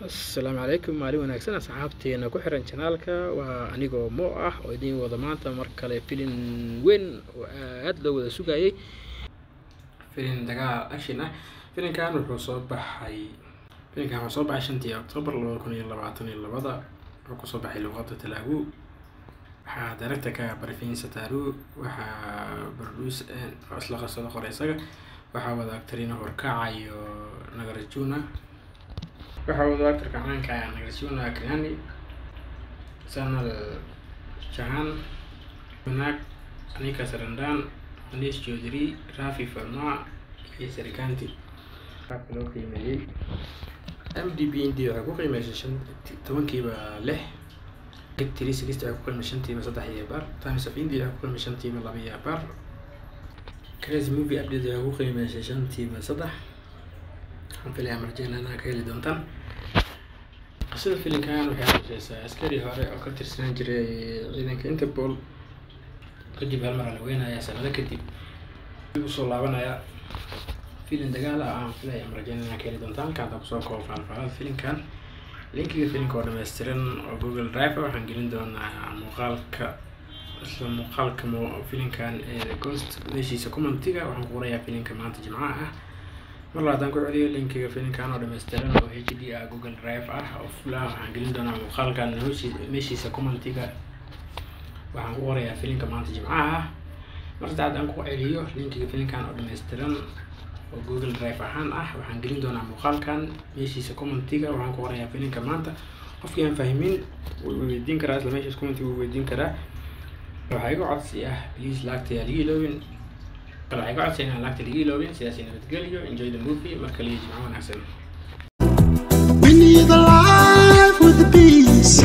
السلام عليكم مالي wanaagsan asxaabteena ku xiran channelka waa anigoo Mo ah oo idin wada maanta mar kale filin weyn oo aad loo wada sugayay filin dagaal action ah filinkan wuxuu soo baxay 5 October 2022 wuxuu ku soo baxay luqadda Telugu waxa director-ka Barfin Sataru waxa producer asla qasada qoraysaga waxa wada actorina horkacayo Nagarjuna waxa wada actor-ka caanka ah Nagarjuna Kiani Sanal Jahan Manak Anika Sarandan Anis Chaudhary Rafi Farma iyo Serikanti loo qiimeeyay MDB India waxa ku qiimeeyay 10kiiba 6 Victory Series waxa ku qiimeeyay 5tiiba 3 bar Times of India waxa ku qiimeeyay 5tiiba 2 bar Crazy Movie Update waxa ku qiimeeyay 5tiiba 3 فيلم مرجعنا أنا كيل دونتان قصة الفيلم كان وحياة عسكري هاري أو كتير سنجري إذا كنت بقول كدي بهالمرة لوينها يا سلام كدي بوصل لعبنا يا فيلم دجالة فيلم مرجعنا أنا كيل دونتان كان تبصر كوف على الفيلم كان لينك الفيلم كورنا مسترن أو جوجل درايف وحنقولين دون مقالك فيلم كان كوست ليش يسكون منطقة وحنقول يا فيلم كمان تجمعها والله دان كوعدي لينك فيلم كانوا دمسترن او اتش دي جوجل درايف او فلا waxaan gelin doonaa muuqaalkan meeshiisa commentiga waxaan ku qorayaa filimka maanta jimcaha marka aan ku celiyo linkiga filimkan oo dhameystiran oo Google Drive ahaan waxaan gelin doonaa muuqaalkan meeshiisa commentiga waxaan ku qorayaa filimka maanta qofkii aan fahmin wuu weydiin karaa isla meeshiisa commentiga wuu weydiin karaa waxa igu codsi please like ta liilowin طلع يقعد سينا لاكت الجيلوين سياسي نبتقليو enjoy the movie مركلي جمعون أحسن. We need a life with the peace.